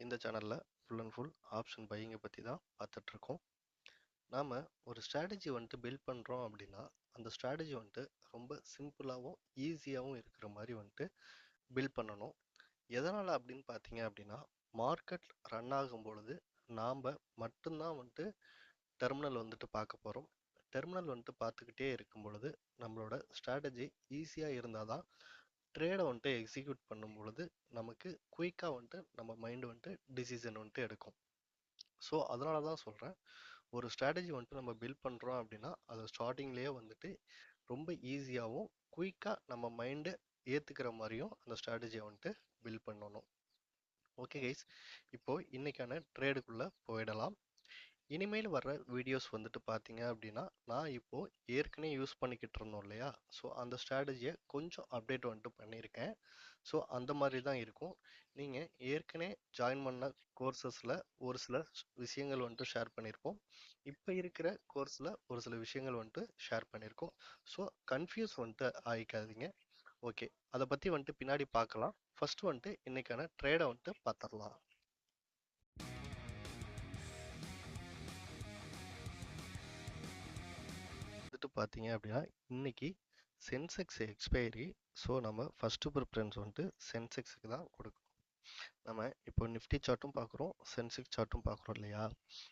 இந்த சேனல்ல full and full option பையிங்கை பற்றி தான் பார்த்துட்டு இருக்கோம். நாம் ஒரு ஸ்ட்ராட்டஜி வந்துட்டு பில்ட் பண்ணுறோம் அப்படின்னா அந்த ஸ்ட்ராட்டஜி வந்துட்டு ரொம்ப சிம்பிளாகவும் ஈஸியாகவும் இருக்கிற மாதிரி வந்துட்டு பில்ட் பண்ணணும். எதனால் அப்படின்னு பார்த்தீங்க அப்படின்னா மார்க்கெட் ரன் ஆகும் பொழுது நாம் மட்டும்தான் வந்துட்டு டெர்மினல் வந்துட்டு பார்க்க போகிறோம். டெர்மினல் வந்துட்டு பார்த்துக்கிட்டே இருக்கும் பொழுது நம்மளோட ஸ்ட்ராட்டஜி ஈஸியாக இருந்தால் தான் ட்ரேடை வந்துட்டு எக்ஸிக்யூட் பண்ணும் பொழுது நமக்கு குயிக்காக வந்துட்டு நம்ம மைண்டு வந்துட்டு டிசிஷன் வந்துட்டு எடுக்கும். ஸோ அதனால தான் சொல்கிறேன், ஒரு ஸ்ட்ராட்டஜி வந்துட்டு நம்ம பில்ட் பண்ணுறோம் அப்படின்னா அதை ஸ்டார்டிங்லேயே வந்துட்டு ரொம்ப ஈஸியாகவும் குயிக்காக நம்ம மைண்டு ஏற்றுக்கிற மாதிரியும் அந்த ஸ்ட்ராட்டஜியை வந்துட்டு பில்ட் பண்ணணும். ஓகே கைஸ், இப்போது இன்றைக்கான ட்ரேடுக்குள்ளே போயிடலாம். இனிமேல் வர்ற வீடியோஸ் வந்துட்டு பார்த்தீங்க அப்படின்னா நான் இப்போது ஏற்கனவே யூஸ் பண்ணிக்கிட்டு இருந்தோம் இல்லையா, ஸோ அந்த ஸ்ட்ராட்டஜியை கொஞ்சம் அப்டேட் வந்துட்டு பண்ணியிருக்கேன். ஸோ அந்த மாதிரி தான் இருக்கும். நீங்கள் ஏற்கனவே ஜாயின் பண்ண கோர்சஸில் ஒரு சில விஷயங்கள் வந்துட்டு ஷேர் பண்ணியிருப்போம். இப்போ இருக்கிற கோர்ஸில் ஒரு சில விஷயங்கள் வந்துட்டு ஷேர் பண்ணியிருக்கோம். ஸோ கன்ஃபியூஸ் வந்துட்டு ஆகிக்காதீங்க. ஓகே, அதை பற்றி வந்துட்டு பின்னாடி பார்க்கலாம். ஃபர்ஸ்ட் வந்துட்டு இன்னைக்கான ட்ரேடை வந்துட்டு பார்த்துடலாம். வந்துட்டு பார்த்தீங்க அப்படின்னா இன்னைக்கு சென்செக்ஸ் எக்ஸ்பைரி. ஸோ நம்ம ஃபஸ்ட்டு ப்ரிஃபரன்ஸ் வந்துட்டு சென்செக்ஸுக்கு தான் கொடுக்கணும். நம்ம இப்போ நிஃப்டி சார்ட்டும் பார்க்குறோம், சென்செக்ஸ் சார்ட்டும் பார்க்குறோம் இல்லையா.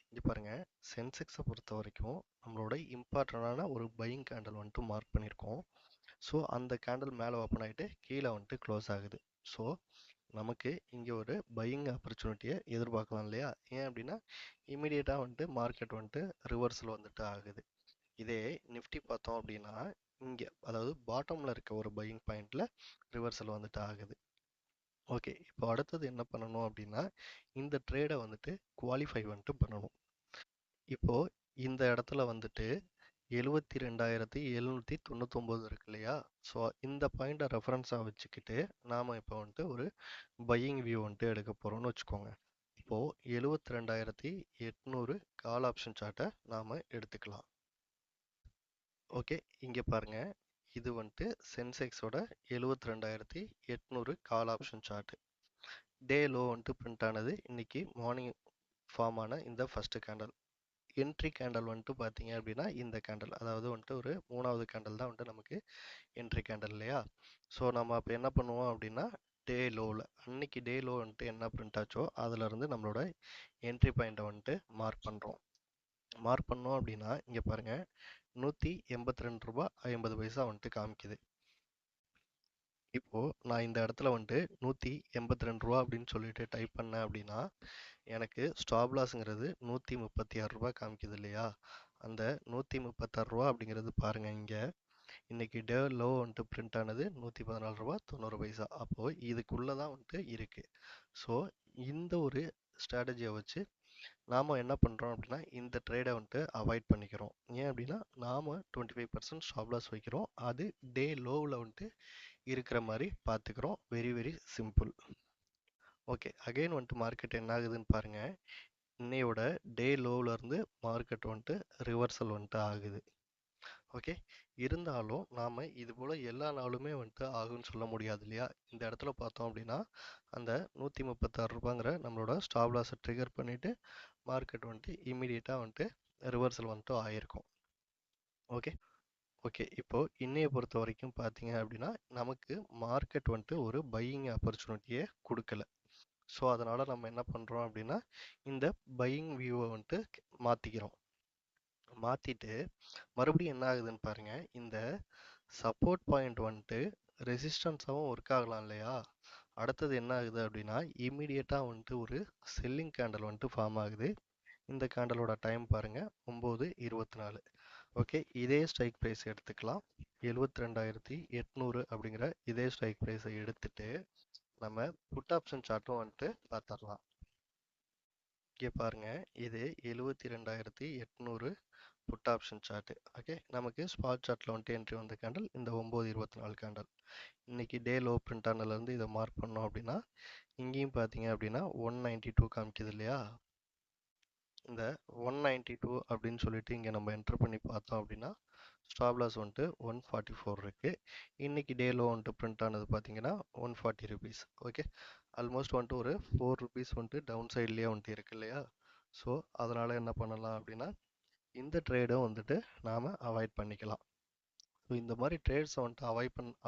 இங்கே பாருங்கள், சென்செக்ஸை பொறுத்த வரைக்கும் நம்மளோட இம்பார்ட்டண்டான ஒரு பையிங் கேண்டில் வந்துட்டு மார்க் பண்ணியிருக்கோம். ஸோ அந்த கேண்டில் மேலே ஓப்பன் ஆகிட்டு கீழே வந்துட்டு க்ளோஸ் ஆகுது. ஸோ நமக்கு இங்கே ஒரு பையிங் ஆப்பர்ச்சுனிட்டியை எதிர்பார்க்கலாம் இல்லையா. ஏன் அப்படின்னா இமீடியட்டாக வந்துட்டு மார்க்கெட் வந்துட்டு ரிவர்ஸில் வந்துட்டு ஆகுது. இதே நிஃப்டி பார்த்தோம் அப்படின்னா இங்கே அதாவது பாட்டமில் இருக்க ஒரு பையிங் பாயிண்டில் ரிவர்சல் வந்துட்டு ஆகுது. ஓகே, இப்போ அடுத்தது என்ன பண்ணணும் அப்படின்னா இந்த ட்ரேடை வந்துட்டு குவாலிஃபை வந்துட்டு பண்ணணும். இப்போது இந்த இடத்துல வந்துட்டு 72,799 இருக்கு இல்லையா. ஸோ இந்த பாயிண்டை ரெஃபரன்ஸாக வச்சுக்கிட்டு நாம் இப்போ வந்துட்டு ஒரு பையிங் வியூ வந்துட்டு எடுக்க போகிறோம்னு வச்சுக்கோங்க. இப்போது 72,800 கால் ஆப்ஷன் சார்ட்டை நாம் எடுத்துக்கலாம். ஓகே, இங்கே பாருங்கள், இது வந்துட்டு சென்செக்ஸோட 72,800 கால் ஆப்ஷன் சார்ட்டு. டே லோ வந்துட்டு பிரிண்ட் ஆனது இன்னைக்கு மார்னிங் ஃபார்ம் ஆன இந்த ஃபஸ்ட்டு கேண்டல். என்ட்ரி கேண்டல் வந்துட்டு பார்த்தீங்க அப்படின்னா இந்த கேண்டல், அதாவது வந்துட்டு ஒரு 3வது கேண்டல் தான் வந்துட்டு நமக்கு என்ட்ரி கேண்டல் இல்லையா. ஸோ நம்ம அப்போ என்ன பண்ணுவோம் அப்படின்னா டே லோவில் அன்னைக்கு டே லோ வந்துட்டு என்ன பிரிண்ட் ஆச்சோ அதிலிருந்து நம்மளோட என்ட்ரி பாயிண்ட்டை வந்துட்டு மார்க் பண்ணுறோம். மார்க் பண்ணோம் அப்படின்னா இங்கே பாருங்கள், 182 ரூபா 50 பைசா வந்துட்டு காமிக்குது. இப்போது நான் இந்த இடத்துல வந்துட்டு 182 ரூபா அப்படின்னு சொல்லிட்டு டைப் பண்ணேன் அப்படின்னா எனக்கு ஸ்டாப் லாஸுங்கிறது 136 ரூபா காமிக்குது இல்லையா. அந்த 136 ரூபா அப்படிங்கிறது பாருங்கள், இங்கே இன்னைக்கு டே லோ வந்துட்டு பிரிண்ட் ஆனது 114 ரூபா 90 பைசா. அப்போது இதுக்குள்ளே தான் வந்துட்டு இருக்குது. ஸோ இந்த ஒரு ஸ்ட்ராட்டஜியை வச்சு நாம் என்ன பண்ணுறோம் அப்படின்னா இந்த ட்ரேடை வந்துட்டு அவாய்ட் பண்ணிக்கிறோம். ஏன் அப்படின்னா நாம் 25% ஸ்டாப் லாஸ் வைக்கிறோம். அது டே லோவில் வந்துட்டு இருக்கிற மாதிரி பார்த்துக்கிறோம். Very very simple. Okay, again வந்துட்டு மார்க்கெட் என்ன ஆகுதுன்னு பாருங்கள். இன்னையோட டே லோவிலேருந்து மார்க்கெட் வந்துட்டு ரிவர்சல் வந்துட்டு ஆகுது. ஓகே, இருந்தாலும் நாம் இது போல் எல்லா நாளுமே வந்துட்டு ஆகுன்னு சொல்ல முடியாது இல்லையா. இந்த இடத்துல பார்த்தோம் அப்படின்னா அந்த 136 ரூபாங்கிற நம்மளோட ஸ்டாப் லாஸை ட்ரிகர் பண்ணிவிட்டு மார்க்கெட் வந்துட்டு இமீடியட்டாக வந்துட்டு ரிவர்சல் வந்துட்டு ஆகிருக்கும். ஓகே ஓகே, இப்போது இன்னையை பொறுத்த வரைக்கும் பார்த்தீங்க அப்படின்னா நமக்கு மார்க்கெட் வந்துட்டு ஒரு பையிங் ஆப்பர்ச்சுனிட்டியை கொடுக்கல. ஸோ அதனால் நம்ம என்ன பண்ணுறோம் அப்படின்னா இந்த பையிங் வியூவை வந்துட்டு மாற்றிக்கிறோம். மாற்றிட்டு மறுபடியும் என்ன ஆகுதுன்னு பாருங்கள், இந்த சப்போர்ட் பாயிண்ட் வந்துட்டு ரெசிஸ்டன்ஸாகவும் ஒர்க் ஆகலாம் இல்லையா. அடுத்தது என்ன ஆகுது அப்படின்னா இமீடியட்டாக வந்துட்டு ஒரு செல்லிங் கேண்டல் வந்துட்டு ஃபார்ம் ஆகுது. இந்த கேண்டலோட டைம் பாருங்கள் 9:24. ஓகே, இதே ஸ்ட்ரைக் ப்ரைஸ் எடுத்துக்கலாம். 72,800 அப்படிங்கிற இதே ஸ்ட்ரைக் ப்ரைஸை எடுத்துட்டு நம்ம புட் ஆப்ஷன் சார்ட்டும் வந்துட்டு பார்த்துடலாம். இங்கே பாருங்கள், இது 72,800 புட் ஆப்ஷன் சார்ட்டு. ஓகே, நமக்கு ஸ்பாட் சார்ட்டில் வந்துட்டு என்ட்ரி வந்த கேண்டல் இந்த 9:24 கேண்டல். இன்னைக்கு டே லோ பிரிண்ட் ஆனதுலேருந்து இதை மார்க் பண்ணோம் அப்படின்னா இங்கேயும் பார்த்தீங்க அப்படின்னா 192 காமிக்குது இல்லையா. இந்த 192 அப்படின்னு சொல்லிட்டு இங்கே நம்ம என்ட்ரு பண்ணி பார்த்தோம் அப்படின்னா ஸ்டாப் லாஸ் வந்துட்டு 144 இருக்குது. இன்றைக்கி டே லோ வந்துட்டு பிரிண்ட் ஆனது பார்த்தீங்கன்னா 140 ருபீஸ். ஓகே, ஆல்மோஸ்ட் வந்துட்டு ஒரு 4 ருபீஸ் வந்துட்டு டவுன் சைட்லேயே வந்துட்டு இருக்கு இல்லையா? ஸோ அதனால் என்ன பண்ணலாம் அப்படின்னா இந்த ட்ரேடும் வந்துட்டு நாம் அவாய்ட் பண்ணிக்கலாம். ஸோ இந்த மாதிரி ட்ரேட்ஸை வந்துட்டு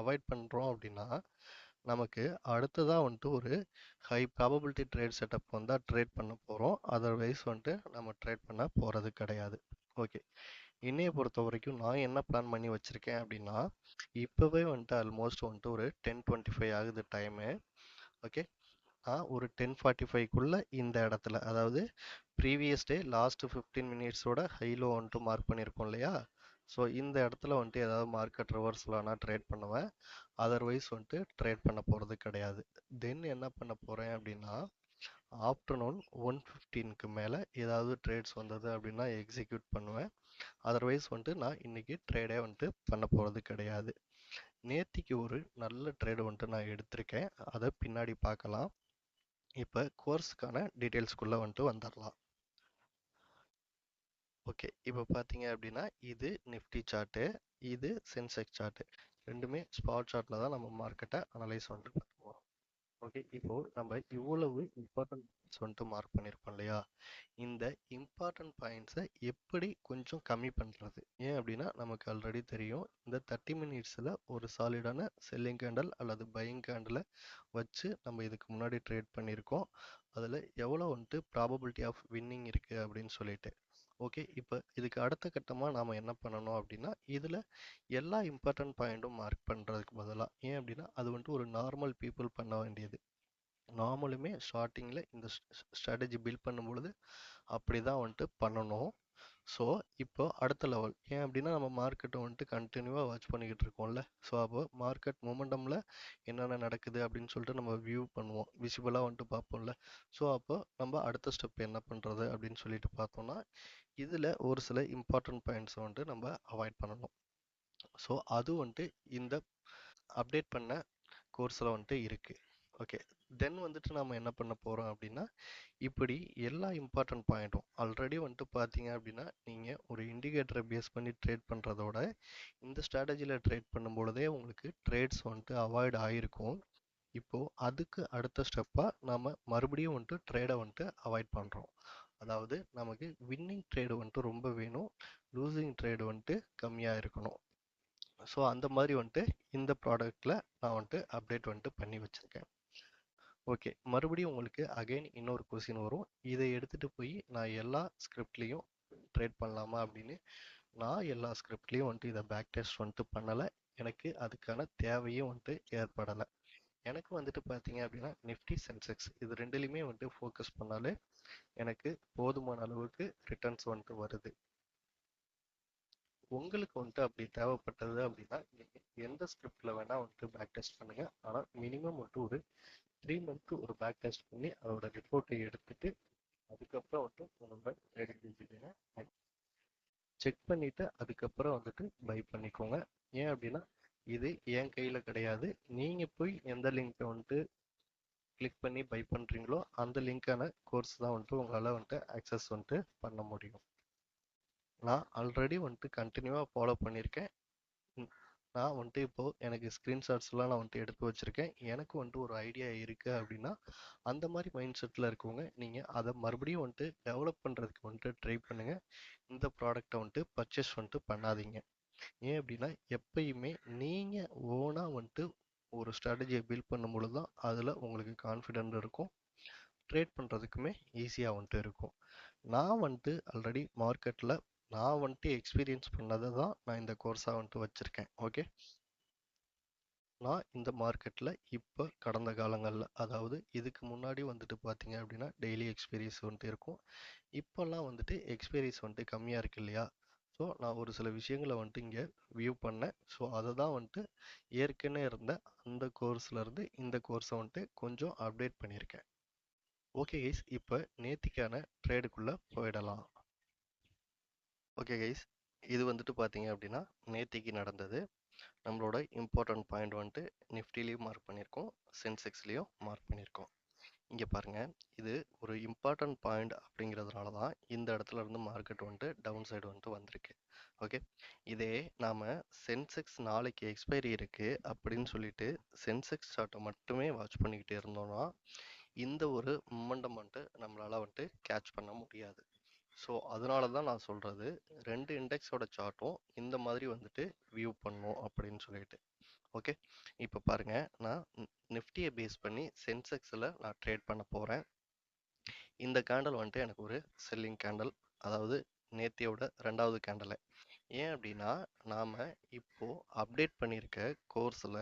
அவாய்ட் பண்ணுறோம் அப்படின்னா நமக்கு அடுத்ததாக வந்துட்டு ஒரு ஹை ப்ராபபிலிட்டி ட்ரேட் செட்டப் வந்தால் ட்ரேட் பண்ண போகிறோம். அதர்வைஸ் வந்துட்டு நம்ம ட்ரேட் பண்ண போகிறது கிடையாது. ஓகே, என்னைய பொறுத்த வரைக்கும் நான் என்ன பிளான் பண்ணி வச்சுருக்கேன் அப்படின்னா இப்போவே வந்துட்டு ஆல்மோஸ்ட் வந்துட்டு ஒரு 10:25 ஆகுது டைமு. ஓகே, ஒரு 10:45க்குள்ளே இந்த இடத்துல, அதாவது ப்ரீவியஸ் டே லாஸ்ட் 15 மினிட்ஸோட ஹைலோ வந்துட்டு மார்க் பண்ணியிருக்கோம் இல்லையா? ஸோ இந்த இடத்துல வந்துட்டு ஏதாவது மார்க்கெட் ரிவர்ஸில் நான் ட்ரேட் பண்ணுவேன். அதர்வைஸ் வந்துட்டு ட்ரேட் பண்ண போகிறது கிடையாது. தென் என்ன பண்ண போகிறேன் அப்படின்னா ஆஃப்டர்நூன் 1:15க்கு மேலே ஏதாவது ட்ரேட்ஸ் வந்தது அப்படின்னா எக்ஸிக்யூட் பண்ணுவேன். அதர்வைஸ் வந்துட்டு நான் இன்றைக்கி ட்ரேடே வந்துட்டு பண்ண போகிறது கிடையாது. நேத்திக்கு ஒரு நல்ல ட்ரேடு வந்துட்டு நான் எடுத்திருக்கேன், அதை பின்னாடி பார்க்கலாம். இப்போ கோர்ஸுக்கான டீட்டெயில்ஸ்குள்ளே வந்துட்டு வந்துடலாம். ஓகே, இப்போ பார்த்தீங்க அப்படின்னா இது நிஃப்டி சார்ட்டு, இது சென்செக்ஸ் சார்ட்டு. ரெண்டுமே ஸ்பாட் சார்ட்டில் தான் நம்ம மார்க்கெட்டை அனலைஸ் வந்துட்டு பண்ணுவோம். ஓகே, இப்போது நம்ம இவ்வளவு இம்பார்ட்டன்ட் வந்துட்டு மார்க் பண்ணியிருக்கோம் இல்லையா? இந்த இம்பார்ட்டன்ட் பாயிண்ட்ஸை எப்படி கொஞ்சம் கம்மி பண்ணுறது? ஏன் அப்படின்னா நமக்கு ஆல்ரெடி தெரியும் இந்த 30 மினிட்ஸில் ஒரு சாலிடான செல்லிங் கேண்டல் அல்லது பையிங் கேண்டலை வச்சு நம்ம இதுக்கு முன்னாடி ட்ரேட் பண்ணியிருக்கோம். அதில் எவ்வளோ வந்துட்டு ப்ராபபிலிட்டி ஆஃப் வின்னிங் இருக்குது அப்படின்னு சொல்லிட்டு. ஓகே, இப்போ இதுக்கு அடுத்த கட்டமாக நாம் என்ன பண்ணணும் அப்படின்னா இதில் எல்லா இம்பார்ட்டன்ட் பாயிண்ட்டும் மார்க் பண்ணுறதுக்கு பதிலாக, ஏன் அப்படின்னா அது வந்துட்டு ஒரு நார்மல் பீப்புள் பண்ண வேண்டியது. நார்மலுமே ஸ்டார்டிங்கில் இந்த ஸ்ட்ராட்டஜி பில்ட் பண்ணும் பொழுது அப்படி தான் வந்துட்டு பண்ணணும். ஸோ இப்போ அடுத்த லெவல், ஏன் அப்படின்னா நம்ம மார்க்கெட்டை வந்துட்டு கண்டினியூவாக வாட்ச் பண்ணிக்கிட்டு இருக்கோம்ல. ஸோ அப்போ மார்க்கெட் மொமெண்டமில் என்னென்ன நடக்குது அப்படின்னு சொல்லிட்டு நம்ம வியூ பண்ணுவோம், விசிபிளாக வந்துட்டு பார்ப்போம்ல. ஸோ அப்போ நம்ம அடுத்த ஸ்டெப் என்ன பண்ணுறது அப்படின்னு சொல்லிட்டு பார்த்தோம்னா இதில் ஒரு சில இம்பார்ட்டன்ட் பாயிண்ட்ஸை வந்துட்டு நம்ம அவாய்ட் பண்ணணும். ஸோ அது வந்துட்டு இந்த அப்டேட் பண்ண கோர்ஸில் வந்துட்டு இருக்குது. ஓகே, தென் வந்துட்டு நம்ம என்ன பண்ண போகிறோம் அப்படின்னா இப்படி எல்லா இம்பார்ட்டன்ட் பாயிண்ட்டும் ஆல்ரெடி வந்துட்டு பார்த்தீங்க அப்படின்னா நீங்கள் ஒரு இண்டிகேட்டரை பேஸ் பண்ணி ட்ரேட் பண்ணுறதோட இந்த ஸ்ட்ராட்டஜியில் ட்ரேட் பண்ணும் பொழுதே உங்களுக்கு ட்ரேட்ஸ் வந்துட்டு அவாய்ட் ஆகிருக்கும். இப்போது அதுக்கு அடுத்த ஸ்டெப்பாக நம்ம மறுபடியும் வந்துட்டு ட்ரேடை வந்துட்டு அவாய்ட் பண்ணுறோம். அதாவது நமக்கு வின்னிங் ட்ரேடு வந்துட்டு ரொம்ப வேணும், லூசிங் ட்ரேடு வந்துட்டு கம்மியாக இருக்கணும். ஸோ அந்த மாதிரி வந்துட்டு இந்த ப்ராடக்ட்டில் நான் வந்துட்டு அப்டேட் வந்துட்டு பண்ணி வச்சுருக்கேன். ஓகே, மறுபடியும் உங்களுக்கு அகைன் இன்னொரு கொஸ்டின் வரும், இதை எடுத்துகிட்டு போய் நான் எல்லா ஸ்கிரிப்ட்லேயும் ட்ரேட் பண்ணலாமா அப்படின்னு. நான் எல்லா ஸ்கிரிப்ட்லேயும் வந்துட்டு இதை பேக் டெஸ்ட் வந்துட்டு பண்ணலை, எனக்கு அதுக்கான தேவையும் வந்துட்டு ஏற்படலை. எனக்கு வந்துட்டு பார்த்தீங்க அப்படின்னா நிஃப்டி சென்செக்ஸ் இது ரெண்டுலேயுமே வந்துட்டு ஃபோக்கஸ் பண்ணாலே எனக்கு போதுமான அளவுக்கு ரிட்டர்ன்ஸ் வந்துட்டு வருது. உங்களுக்கு வந்துட்டு அப்படி தேவைப்பட்டது அப்படின்னா நீங்கள் எந்த ஸ்கிரிப்டில் வேணால் வந்துட்டு பேக் டெஸ்ட் பண்ணுங்கள். ஆனால் மினிமம் வந்துட்டு ஒரு 3 மந்த்க்கு ஒரு பேக் டெஸ்ட் பண்ணி அதோட ரிப்போர்ட்டை எடுத்துட்டு அதுக்கப்புறம் வந்துட்டு நம்ம ட்ரேடிங் செஞ்சுடுங்க. செக் பண்ணிவிட்டு அதுக்கப்புறம் வந்துட்டு பை பண்ணிக்கோங்க. ஏன் அப்படின்னா இது என் கையில் கிடையாது. நீங்கள் போய் எந்த லிங்க்கை வந்துட்டு கிளிக் பண்ணி பை பண்ணுறீங்களோ அந்த லிங்க்கான கோர்ஸ் தான் வந்துட்டு உங்களால் வந்துட்டு ஆக்சஸ் வந்துட்டு பண்ண முடியும். நான் ஆல்ரெடி வந்துட்டு கண்டினியூவாக ஃபாலோ பண்ணியிருக்கேன். நான் வந்துட்டு இப்போது எனக்கு ஸ்க்ரீன்ஷாட்ஸ்லாம் நான் வந்துட்டு எடுத்து வச்சுருக்கேன். எனக்கு வந்துட்டு ஒரு ஐடியா இருக்குது அப்படின்னா அந்த மாதிரி மைண்ட் செட்டில் இருக்கவங்க நீங்கள் அதை மறுபடியும் வந்துட்டு டெவலப் பண்ணுறதுக்கு வந்துட்டு ட்ரை பண்ணுங்கள். இந்த ப்ராடக்டை வந்துட்டு பர்ச்சேஸ் வந்துட்டு பண்ணாதீங்க. ஏன் அப்படின்னா எப்பயுமே நீங்கள் ஓனாக வந்துட்டு ஒரு ஸ்ட்ராட்டஜியை பில்ட் பண்ணும் பொழுது தான் அதில் உங்களுக்கு கான்ஃபிடென்ட் இருக்கும், ட்ரேட் பண்ணுறதுக்குமே ஈஸியாக வந்துட்டு இருக்கும். நான் வந்துட்டு ஆல்ரெடி மார்க்கெட்டில் நான் வந்துட்டு எக்ஸ்பீரியன்ஸ் பண்ணதை தான் நான் இந்த கோர்ஸாக வந்துட்டு வச்சுருக்கேன். ஓகே, நான் இந்த மார்க்கெட்டில் இப்போ கடந்த காலங்களில், அதாவது இதுக்கு முன்னாடி வந்துட்டு பார்த்தீங்க அப்படின்னா டெய்லி எக்ஸ்பீரியன்ஸ் வந்துட்டு இருக்கும். இப்போல்லாம் வந்துட்டு எக்ஸ்பீரியன்ஸ் வந்துட்டு கம்மியாக இருக்கு இல்லையா? ஸோ நான் ஒரு சில விஷயங்களை வந்துட்டு இங்கே வியூ பண்ணேன். ஸோ அதை தான் வந்துட்டு ஏற்கனவே இருந்த அந்த கோர்ஸ்லேருந்து இந்த கோர்ஸை வந்துட்டு கொஞ்சம் அப்டேட் பண்ணியிருக்கேன். ஓகே கைஸ், இப்போ நேத்திக்கான ட்ரேடுக்குள்ளே போயிடலாம். ஓகே கைஸ், இது வந்துட்டு பார்த்தீங்க அப்படின்னா நேத்திக்கு நடந்தது. நம்மளோட இம்பார்ட்டன்ட் பாயிண்ட் வந்துட்டு நிஃப்டிலையும் மார்க் பண்ணியிருக்கோம், சென்செக்ஸ்லேயும் மார்க் பண்ணியிருக்கோம். இங்கே பாருங்கள், இது ஒரு இம்பார்ட்டன்ட் பாயிண்ட் அப்படிங்கிறதுனால தான் இந்த இடத்துல இருந்து மார்க்கெட் வந்துட்டு டவுன் சைடு வந்துட்டு வந்திருக்கு. ஓகே, இதே நாம சென்செக்ஸ் நாளைக்கு எக்ஸ்பைரி இருக்கு அப்படின்னு சொல்லிட்டு சென்செக்ஸ் சார்ட்டை மட்டுமே வாட்ச் பண்ணிக்கிட்டே இருந்தோம்னா இந்த ஒரு மொமெண்டம் வந்துட்டு நம்மளால வந்துட்டு கேட்ச் பண்ண முடியாது. ஸோ அதனால தான் நான் சொல்றது 2 இண்டெக்ஸோட சார்ட்டும் இந்த மாதிரி வந்துட்டு வியூ பண்ணும் அப்படின்னு சொல்லிட்டு. ஓகே, இப்போ பாருங்க, நான் நிஃப்டியை பேஸ் பண்ணி சென்செக்ஸில் நான் ட்ரேட் பண்ண போகிறேன். இந்த கேண்டல் வந்துட்டு எனக்கு ஒரு செல்லிங் கேண்டல், அதாவது நேத்தியோட 2வது கேண்டலை. ஏன் அப்படின்னா நாம் இப்போ அப்டேட் பண்ணியிருக்க கோர்ஸில்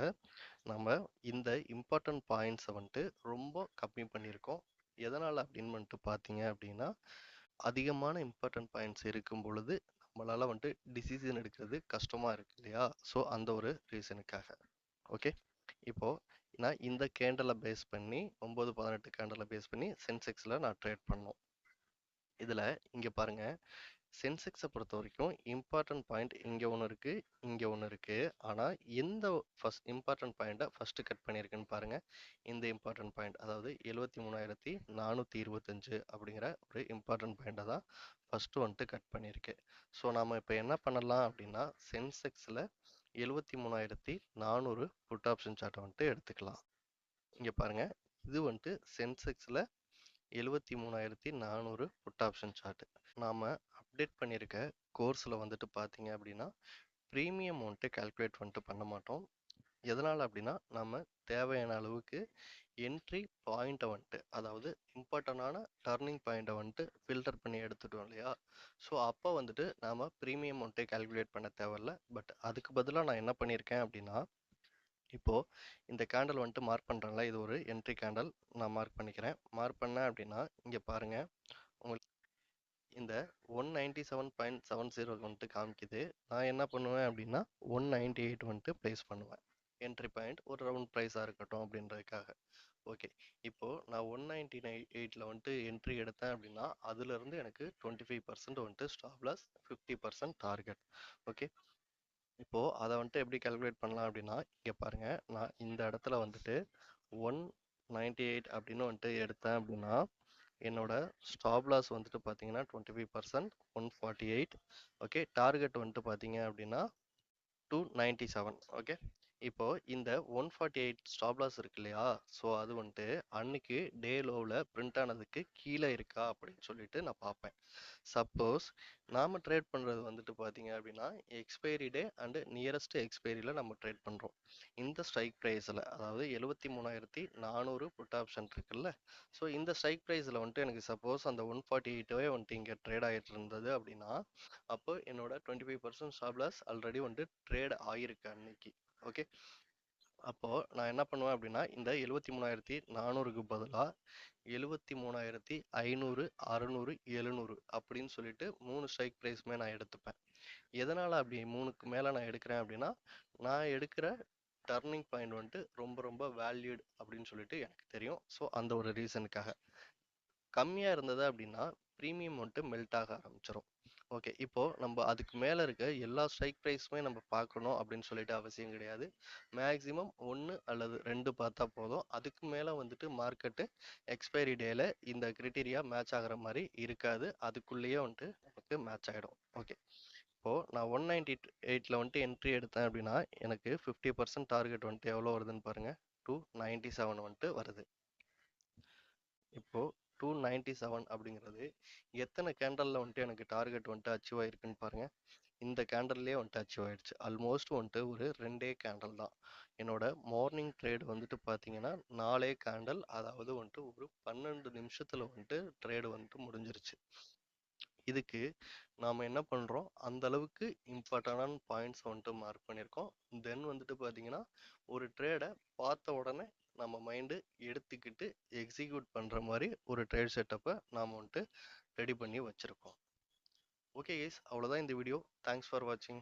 நம்ம இந்த இம்பார்ட்டன்ட் பாயிண்ட்ஸை வந்துட்டு ரொம்ப கம்மி பண்ணியிருக்கோம். எதனால் அப்படின்னு வந்துட்டு பார்த்தீங்க அப்படின்னா அதிகமான இம்பார்ட்டன்ட் பாயிண்ட்ஸ் இருக்கும் பொழுது நம்மளால் வந்துட்டு டிசிஷன் எடுக்கிறது கஷ்டமாக இருக்கு இல்லையா? ஸோ அந்த ஒரு ரீசனுக்காக. ஓகே, இப்போ நான் இந்த கேண்டலை பேஸ் பண்ணி 9-18 கேண்டலை பேஸ் பண்ணி சென்செக்ஸில் நான் ட்ரேட் பண்ணோம். இதில் இங்கே பாருங்க, சென்செக்ஸை பொறுத்த வரைக்கும் இம்பார்ட்டன்ட் பாயிண்ட் இங்கே ஒன்று இருக்குது, இங்கே ஒன்று இருக்குது. ஆனால் எந்த ஃபர்ஸ்ட் இம்பார்ட்டன்ட் பாயிண்ட்டை ஃபஸ்ட்டு கட் பண்ணியிருக்குன்னு பாருங்கள். இந்த இம்பார்ட்டன்ட் பாயிண்ட், அதாவது 73,425 அப்படிங்கிற ஒரு இம்பார்ட்டன்ட் பாயிண்ட்டை தான் ஃபஸ்ட்டு வந்துட்டு கட் பண்ணியிருக்கு. ஸோ நாம் இப்போ என்ன பண்ணலாம் அப்படின்னா சென்செக்ஸில் 73,400 புட் ஆப்ஷன் சார்ட்டை வந்துட்டு எடுத்துக்கலாம். இங்கே பாருங்க, இது வந்துட்டு சென்செக்ஸில் 73,400 புட் ஆப்ஷன் சார்ட். நாம் அப்டேட் பண்ணியிருக்க கோர்ஸில் வந்துட்டு பார்த்தீங்க அப்படின்னா ப்ரீமியம் வந்துட்டு கால்குலேட் வந்துட்டு பண்ண மாட்டோம். எதனால் அப்படின்னா நம்ம தேவையான அளவுக்கு என்ட்ரி பாயிண்ட்டை வந்துட்டு, அதாவது இம்பார்ட்டண்டான டர்னிங் பாயிண்ட்டை வந்துட்டு ஃபில்டர் பண்ணி எடுத்துட்டோம் இல்லையா? ஸோ அப்போ வந்துட்டு நாம் ப்ரீமியம் வந்துட்டு கால்குலேட் பண்ண தேவையில்ல. பட் அதுக்கு பதிலாக நான் என்ன பண்ணியிருக்கேன் அப்படின்னா, இப்போது இந்த கேண்டல் வந்துட்டு மார்க் பண்ணுறேன்ல, இது ஒரு என்ட்ரி கேண்டல். நான் மார்க் பண்ணிக்கிறேன். மார்க் பண்ணேன் அப்படின்னா இங்கே பாருங்கள், உங்களுக்கு இந்த 197.70 வந்துட்டு காமிக்குது. நான் என்ன பண்ணுவேன் அப்படின்னா 198 வந்துட்டு ப்ளேஸ் பண்ணுவேன். என்ட்ரி பாயிண்ட் ஒரு ரவுண்ட் ப்ரைஸாக இருக்கட்டும் அப்படின்றதுக்காக. ஓகே, இப்போது நான் 198ல் வந்துட்டு என்ட்ரி எடுத்தேன் அப்படின்னா அதுலேருந்து எனக்கு 25% வந்துட்டு ஸ்டாப் லாஸ், 50% டார்கெட். ஓகே, இப்போது அதை வந்துட்டு எப்படி கால்குலேட் பண்ணலாம் அப்படின்னா இங்கே பாருங்கள், நான் இந்த இடத்துல வந்துட்டு 198 அப்படின்னு வந்துட்டு எடுத்தேன் அப்படின்னா என்னோட ஸ்டாப் லாஸ் வந்துட்டு பார்த்தீங்கன்னா 25%, 148. ஓகே, டார்கெட் வந்துட்டு பார்த்தீங்க அப்படின்னா 297. ஓகே, இப்போ இந்த 148 ஸ்டாப் லாஸ் இருக்கு இல்லையா? ஸோ அது வந்துட்டு அன்னைக்கு டே லோவில் பிரிண்ட் ஆனதுக்கு கீழே இருக்கா அப்படின்னு சொல்லிட்டு நான் பார்ப்பேன். சப்போஸ் நாம் ட்ரேட் பண்ணுறது வந்துட்டு பார்த்தீங்க அப்படின்னா எக்ஸ்பைரி டே அண்டு நியரஸ்ட் எக்ஸ்பைரியில் நம்ம ட்ரேட் பண்ணுறோம். இந்த ஸ்ட்ரைக் ப்ரைஸில், அதாவது 73,400 புட் ஆப்ஷன் இருக்குல்ல, ஸோ இந்த ஸ்ட்ரைக் ப்ரைஸில் வந்துட்டு எனக்கு சப்போஸ் அந்த 148 வந்துட்டு இங்கே ட்ரேட் ஆகிட்டு இருந்தது அப்படின்னா அப்போ என்னோட 25% ஸ்டாப் லாஸ் ஆல்ரெடி வந்துட்டு ட்ரேட் ஆகிருக்கு அன்னைக்கு. ஓகே, அப்போது நான் என்ன பண்ணுவேன் அப்படின்னா இந்த 73,400க்கு பதிலாக 73,500, 600, 700 அப்படின்னு சொல்லிட்டு 3 ஸ்ட்ரைக் ப்ரைஸுமே நான் எடுத்துப்பேன். எதனால் அப்படி 3க்கு மேலே நான் எடுக்கிறேன் அப்படின்னா நான் எடுக்கிற டர்னிங் பாயிண்ட் வந்துட்டு ரொம்ப ரொம்ப வேல்யூட் அப்படின்னு சொல்லிட்டு எனக்கு தெரியும். ஸோ அந்த ஒரு ரீசனுக்காக. கம்மியாக இருந்தது அப்படின்னா ப்ரீமியம் வந்துட்டு மெல்ட் ஆக ஆரம்பிச்சிடும். ஓகே, இப்போது நம்ம அதுக்கு மேலே இருக்க எல்லா ஸ்ட்ரைக் ப்ரைஸுமே நம்ம பார்க்கணும் அப்படின்னு சொல்லிட்டு அவசியம் கிடையாது. மேக்ஸிமம் 1 அல்லது 2 பார்த்தா போதும். அதுக்கு மேலே வந்துட்டு மார்க்கெட்டு எக்ஸ்பைரி டேயில் இந்த கிரிட்டீரியா மேட்ச் ஆகிற மாதிரி இருக்காது. அதுக்குள்ளேயே வந்துட்டு நமக்கு மேட்ச் ஆகிடும். ஓகே, இப்போது நான் 198ல் வந்துட்டு என்ட்ரி எடுத்தேன் அப்படின்னா எனக்கு 50% டார்கெட் வந்துட்டு எவ்வளோ வருதுன்னு பாருங்கள், 297 வந்துட்டு வருது. இப்போது 297 அப்படிங்கிறது எத்தனை கேண்டலில் வந்துட்டு எனக்கு டார்கெட் வந்துட்டு அச்சீவ் ஆகிருக்குன்னு பாருங்கள். இந்த கேண்டல்லே வந்துட்டு அச்சீவ் ஆகிடுச்சு. ஆல்மோஸ்ட் வந்துட்டு ஒரு 2 கேண்டல் தான். என்னோட மார்னிங் ட்ரேட் வந்துட்டு பார்த்தீங்கன்னா 4 கேண்டல், அதாவது வந்துட்டு ஒரு 12 நிமிஷத்தில் வந்துட்டு ட்ரேடு வந்துட்டு முடிஞ்சிருச்சு. இதுக்கு நாம் என்ன பண்ணுறோம், அந்த அளவுக்கு இம்பார்ட்டண்டான பாயிண்ட்ஸ் வந்துட்டு மார்க் பண்ணியிருக்கோம். தென் வந்துட்டு பார்த்தீங்கன்னா ஒரு ட்ரேடை பார்த்த உடனே நம்ம மைண்டு எடுத்துக்கிட்டு எக்ஸிக்யூட் பண்ணுற மாதிரி ஒரு ட்ரேட் செட்டப்பை நாம் வந்துட்டு ரெடி பண்ணி வச்சுருக்கோம். ஓகே கைஸ், அவ்வளோதான் இந்த வீடியோ. தேங்க்ஸ் ஃபார் வாட்சிங்.